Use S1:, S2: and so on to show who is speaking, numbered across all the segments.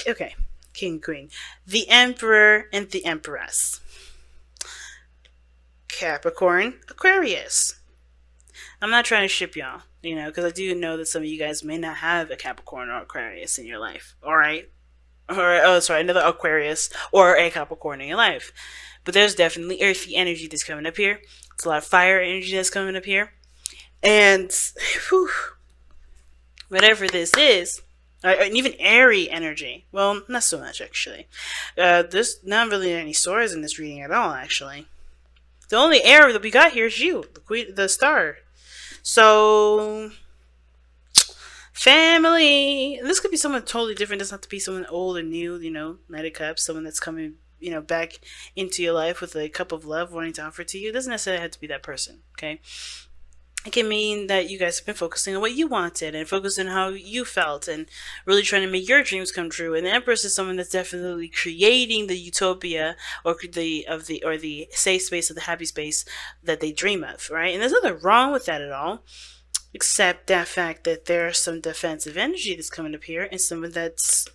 S1: Okay, king, queen. The emperor and the empress. Capricorn, Aquarius. I'm not trying to ship y'all, because I do know that some of you guys may not have a Capricorn or Aquarius in your life. All right, or oh, sorry, another Aquarius or a Capricorn in your life. But there's definitely earthy energy that's coming up here. It's a lot of fire energy that's coming up here, and whew, whatever this is, and even airy energy. Well, not so much actually. There's not really any swords in this reading at all. Actually, the only air that we got here is you, the queen, the star. So, family. And this could be someone totally different. It doesn't have to be someone old or new. Knight of Cups, someone that's coming, back into your life with a cup of love wanting to offer to you. It doesn't necessarily have to be that person. Okay. It can mean that you guys have been focusing on what you wanted and focusing on how you felt and really trying to make your dreams come true. And the Empress is someone that's definitely creating the utopia or the safe space or the happy space that they dream of, right? And there's nothing wrong with that at all, except that fact that there's some defensive energy that's coming up here and someone that's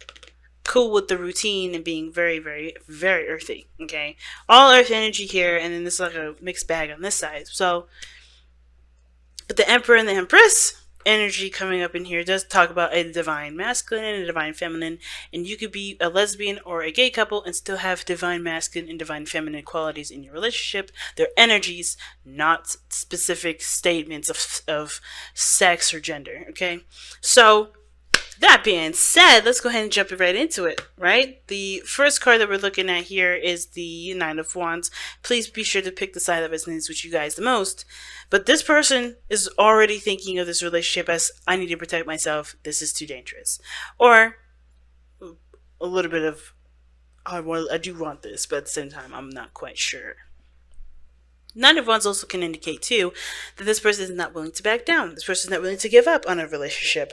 S1: cool with the routine and being very, very, very earthy. Okay, all earth energy here, and then there's like a mixed bag on this side. So. But the Emperor and the Empress energy coming up in here does talk about a divine masculine and a divine feminine. And you could be a lesbian or a gay couple and still have divine masculine and divine feminine qualities in your relationship. They're energies, not specific statements of sex or gender. Okay? So, that being said, let's go ahead and jump right into it, right? The first card that we're looking at here is the Nine of Wands. Please be sure to pick the side that resonates with you guys the most. But this person is already thinking of this relationship as, I need to protect myself, this is too dangerous. Or a little bit of, I do want this, but at the same time, I'm not quite sure. Nine of Wands also can indicate, too, that this person is not willing to back down. This person is not willing to give up on a relationship.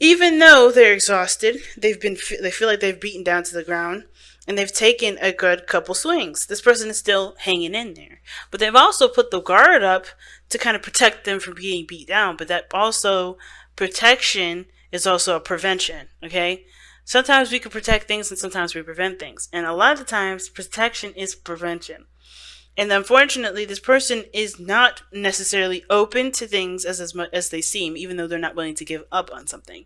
S1: Even though they're exhausted, they feel like they've beaten down to the ground, and they've taken a good couple swings. This person is still hanging in there. But they've also put the guard up to kind of protect them from being beat down. But that also, protection is also a prevention, okay? Sometimes we can protect things and sometimes we prevent things. And a lot of the times, protection is prevention. And unfortunately, this person is not necessarily open to things as much as they seem, even though they're not willing to give up on something.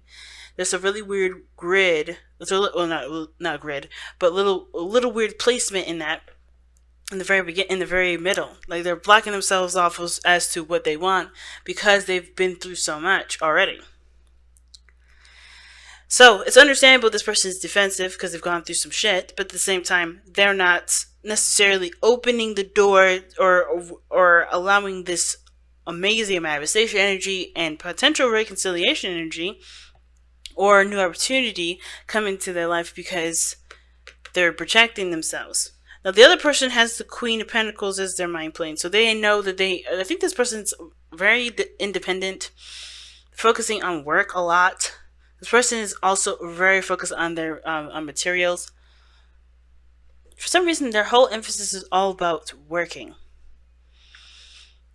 S1: There's a really weird grid. Not grid, but a little weird placement in that. In the very middle, like they're blocking themselves off as to what they want because they've been through so much already. So it's understandable this person is defensive because they've gone through some shit, but at the same time, they're not necessarily opening the door or allowing this amazing manifestation energy and potential reconciliation energy or new opportunity come into their life because they're protecting themselves. Now, the other person has the Queen of Pentacles as their mind plane, so they know that I think this person's very independent, focusing on work a lot. This person is also very focused on their on materials. For some reason, their whole emphasis is all about working.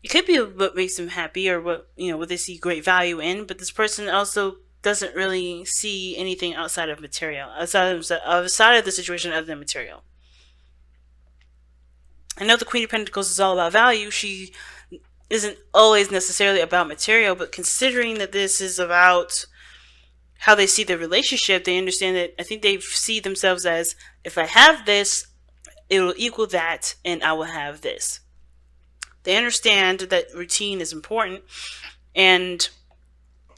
S1: It could be what makes them happy or what they see great value in, but this person also doesn't really see anything outside of material, outside of the situation other than material. I know the Queen of Pentacles is all about value. She isn't always necessarily about material, but considering that this is about how they see the relationship, they understand that I think they see themselves as, if I have this, it will equal that, and I will have this. They understand that routine is important, and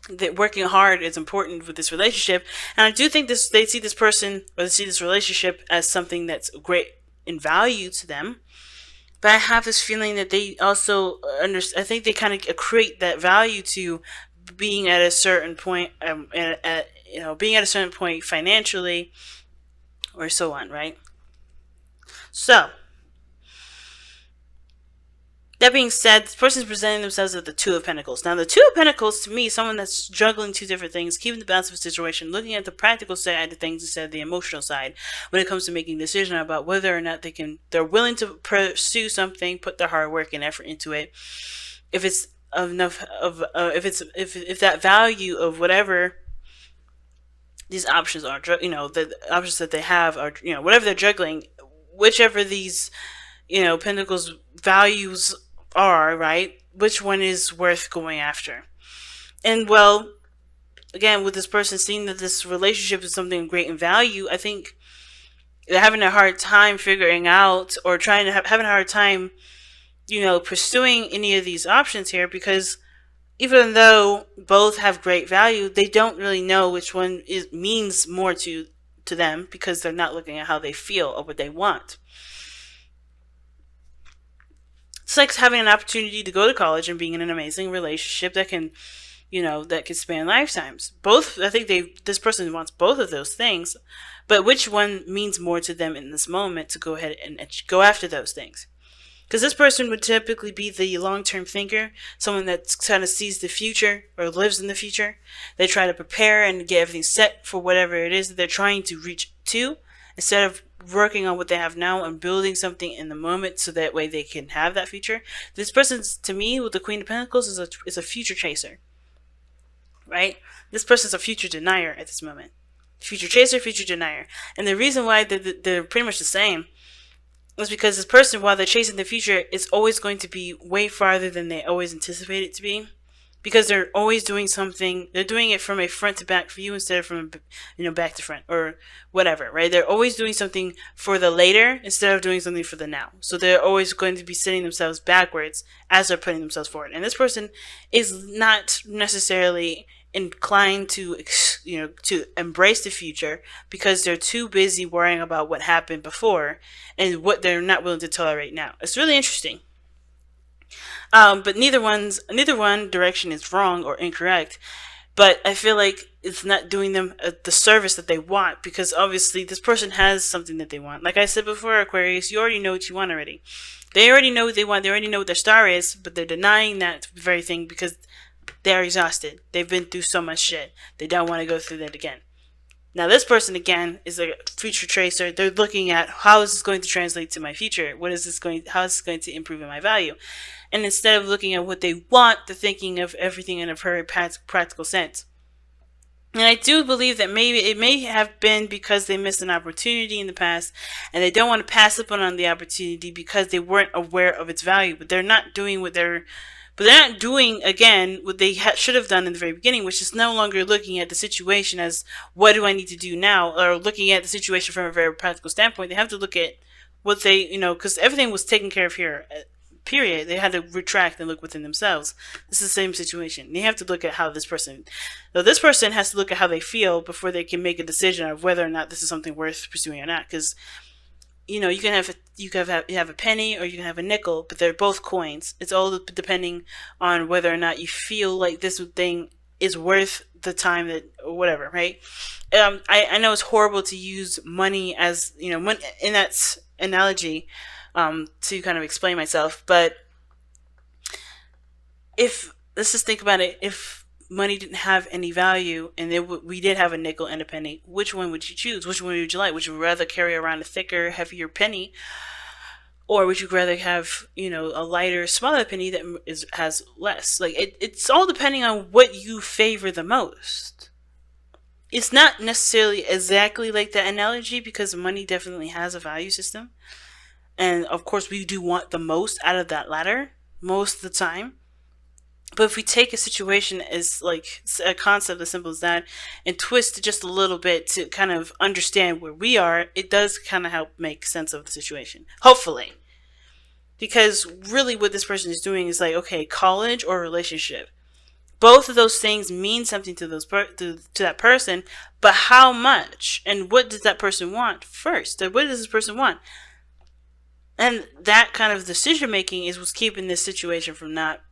S1: that working hard is important with this relationship. And I do think they see this person, or they see this relationship as something that's great in value to them. But I have this feeling that they also I think they kind of equate that value to being at a certain point, being at a certain point financially, or so on, right? So, that being said, this person is presenting themselves as the Two of Pentacles. Now, the Two of Pentacles, to me, is someone that's juggling two different things, keeping the balance of a situation, looking at the practical side of things instead of the emotional side when it comes to making a decision about whether or not they're willing to pursue something, put their hard work and effort into it. If it's enough of, if that value of whatever these options are, the options that they have are, whatever they're juggling, whichever these, pentacles values are, right? Which one is worth going after? And well, again, with this person seeing that this relationship is something of great in value, I think they're having a hard time figuring out, or trying to having a hard time, pursuing any of these options here, because even though both have great value, they don't really know which one means more to them, because they're not looking at how they feel or what they want. It's like having an opportunity to go to college and being in an amazing relationship that can, that can span lifetimes. Both, I think this person wants both of those things, but which one means more to them in this moment to go ahead and go after those things? Because this person would typically be the long-term thinker, someone that kind of sees the future or lives in the future. They try to prepare and get everything set for whatever it is that they're trying to reach to, instead of working on what they have now and building something in the moment so that way they can have that future. This person, to me, with the Queen of Pentacles, is a future chaser, right? This person's a future denier at this moment. Future chaser, future denier. And the reason why they're pretty much the same is because this person, while they're chasing the future, is always going to be way farther than they always anticipate it to be, because they're always doing something. They're doing it from a front to back view instead of from back to front or whatever, right? They're always doing something for the later instead of doing something for the now. So they're always going to be setting themselves backwards as they're putting themselves forward. And this person is not necessarily inclined to to embrace the future, because they're too busy worrying about what happened before and what they're not willing to tolerate now. It's really interesting. But neither one direction is wrong or incorrect. But I feel like it's not doing them the service that they want, because obviously this person has something that they want. Like I said before, Aquarius, you already know what you want already. They already know what they want. They already know what their star is, but they're denying that very thing because they're exhausted. They've been through so much shit. They don't want to go through that again. Now, this person, again, is a future tracer. They're looking at, how is this going to translate to my future? How is this going to improve in my value? And instead of looking at what they want, they're thinking of everything in a very practical sense. And I do believe that maybe it may have been because they missed an opportunity in the past, and they don't want to pass up on the opportunity because they weren't aware of its value. But they're not doing again what they should have done in the very beginning, which is no longer looking at the situation as, what do I need to do now, or looking at the situation from a very practical standpoint. They have to look at what they, because everything was taken care of here, period. They had to retract and look within themselves. This is the same situation. They have to look at how this person has to look at how they feel before they can make a decision of whether or not this is something worth pursuing or not. Because you can have a penny or you can have a nickel, but they're both coins. It's all depending on whether or not you feel like this thing is worth the time that, or whatever, right? I know it's horrible to use money as, money in that analogy, to kind of explain myself, but let's just think about it. If money didn't have any value and we did have a nickel and a penny, which one would you choose? Which one would you like? Would you rather carry around a thicker, heavier penny, or would you rather have a lighter, smaller penny that has less? Like it's all depending on what you favor the most. It's not necessarily exactly like that analogy, because money definitely has a value system, and of course we do want the most out of that ladder most of the time. But if we take a situation as like a concept as simple as that and twist it just a little bit to kind of understand where we are, it does kind of help make sense of the situation. Hopefully. Because really what this person is doing is like, okay, college or relationship. Both of those things mean something to that person, but how much? And what does that person want first? What does this person want? And that kind of decision making is what's keeping this situation from not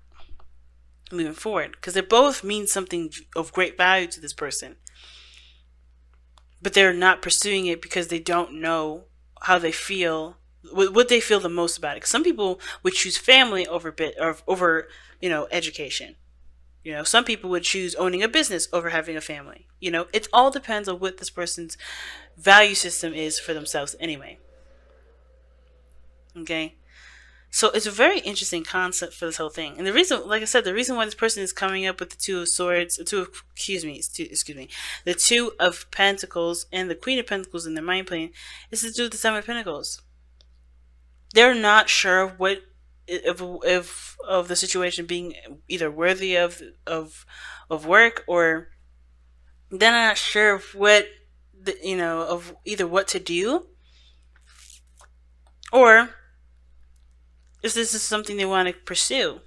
S1: moving forward, because they both mean something of great value to this person, but they're not pursuing it because they don't know how they feel, what they feel the most about it. Some people would choose family over education. Some people would choose owning a business over having a family. It all depends on what this person's value system is for themselves anyway. Okay. So it's a very interesting concept for this whole thing. And the reason, like I said, the reason why this person is coming up with the two of swords, excuse me, the two of pentacles and the queen of pentacles in their mind plane is to do with the seven of pentacles. They're not sure of what if of the situation being either worthy of work, or they're not sure of what of either what to do, or if this is something they want to pursue.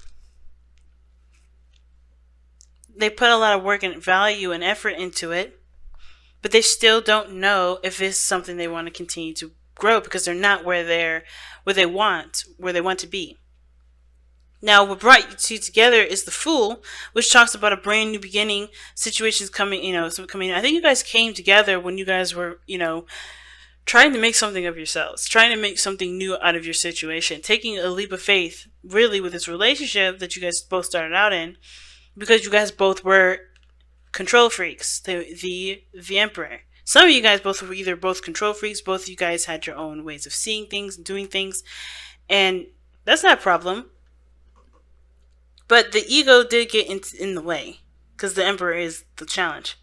S1: They put a lot of work and value and effort into it, but they still don't know if it's something they want to continue to grow, because they're not where they want to be. Now, what brought you two together is the Fool, which talks about a brand new beginning, situations coming, coming. I think you guys came together when you guys were, trying to make something of yourselves, trying to make something new out of your situation, taking a leap of faith, really, with this relationship that you guys both started out in, because you guys both were control freaks. The Emperor. Some of you guys both were either both control freaks, both of you guys had your own ways of seeing things and doing things, and that's not a problem. But the ego did get in the way, because the Emperor is the challenge.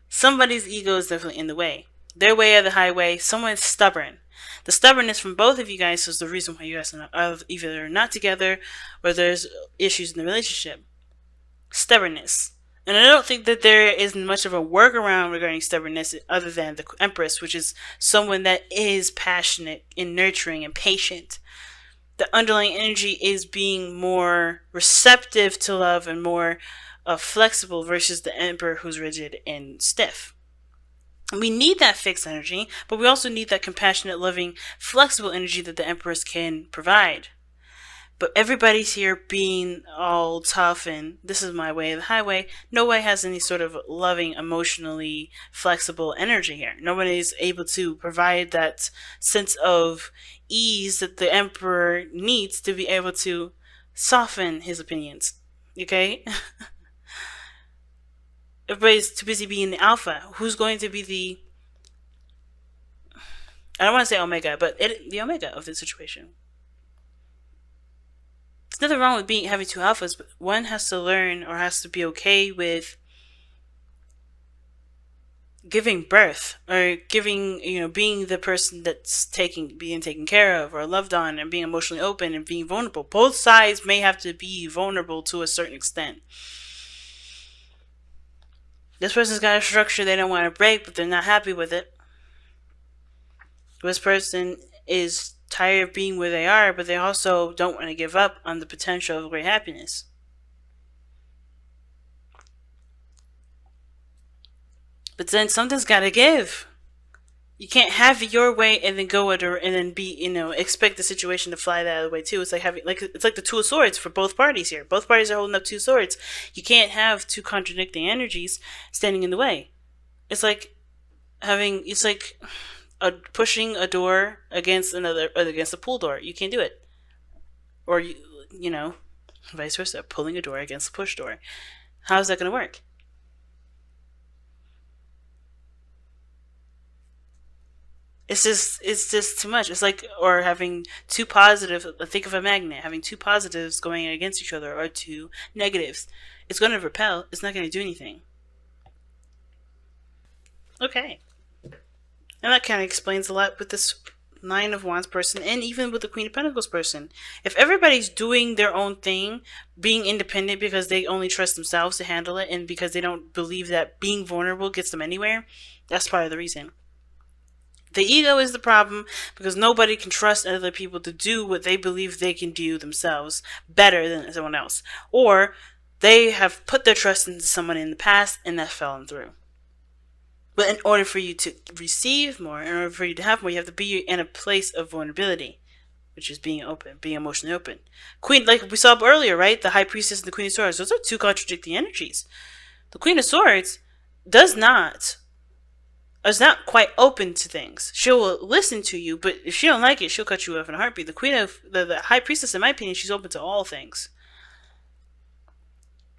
S1: Somebody's ego is definitely in the way. Their way or the highway. Someone's stubborn. The stubbornness from both of you guys is the reason why you guys are either not together or there's issues in the relationship. Stubbornness. And I don't think that there is much of a workaround regarding stubbornness other than the Empress, which is someone that is passionate and nurturing and patient. The underlying energy is being more receptive to love and more flexible versus the Emperor, who's rigid and stiff. We need that fixed energy, but we also need that compassionate, loving, flexible energy that the Empress can provide. But everybody's here being all tough and this is my way of the highway. Nobody has any sort of loving, emotionally flexible energy here. Nobody's able to provide that sense of ease that the Emperor needs to be able to soften his opinions. Okay? Everybody's too busy being the alpha. Who's going to be the... I don't want to say omega, but the omega of the situation. There's nothing wrong with having two alphas, but one has to learn or has to be okay with giving birth or being the person that's being taken care of or loved on and being emotionally open and being vulnerable. Both sides may have to be vulnerable to a certain extent. This person's got a structure they don't want to break, but they're not happy with it. This person is tired of being where they are, but they also don't want to give up on the potential of great happiness. But then something's got to give. You can't have it your way and then go and then expect the situation to fly the other way too. It's like it's like the Two of Swords for both parties here. Both parties are holding up two swords. You can't have two contradicting energies standing in the way. It's like pushing a door against a pool door. You can't do it. Or vice versa, pulling a door against a push door. How is that going to work? It's just too much. It's like, or having two positive, think of a magnet, having two positives going against each other or two negatives. It's going to repel. It's not going to do anything. Okay. And that kind of explains a lot with this Nine of Wands person and even with the Queen of Pentacles person. If everybody's doing their own thing, being independent because they only trust themselves to handle it and because they don't believe that being vulnerable gets them anywhere, that's part of the reason. The ego is the problem because nobody can trust other people to do what they believe they can do themselves better than someone else. Or they have put their trust into someone in the past and that fell through. But in order for you to receive more, in order for you to have more, you have to be in a place of vulnerability, which is being open, being emotionally open. Queen, like we saw earlier, right? The High Priestess and the Queen of Swords, those are two contradicting energies. The Queen of Swords is not quite open to things. She'll listen to you, but if she don't like it, she'll cut you off in a heartbeat. The High Priestess, in my opinion, she's open to all things.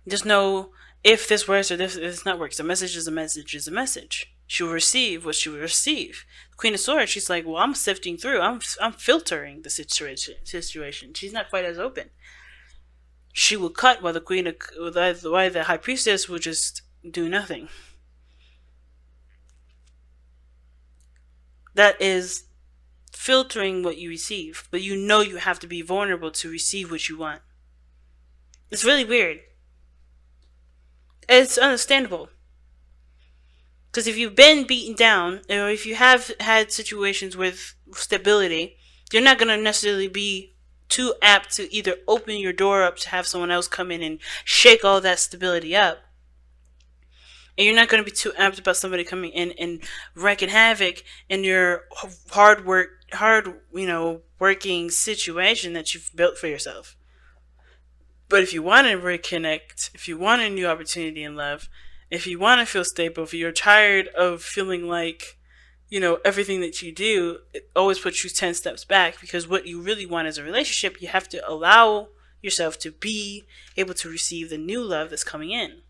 S1: There's no if this works or if this not works. A message is a message is a message. She'll receive what she will receive. Queen of Swords, she's like, well, I'm sifting through. I'm filtering the situation. She's not quite as open. She will cut while the High Priestess will just do nothing. That is filtering what you receive, but you know you have to be vulnerable to receive what you want. It's really weird. It's understandable. Because if you've been beaten down, or if you have had situations with stability, you're not going to necessarily be too apt to either open your door up to have someone else come in and shake all that stability up. And you're not going to be too apt about somebody coming in and wreaking havoc in your working situation that you've built for yourself. But if you want to reconnect, if you want a new opportunity in love, if you want to feel stable, if you're tired of feeling like, everything that you do, it always puts you 10 steps back, because what you really want is a relationship. You have to allow yourself to be able to receive the new love that's coming in.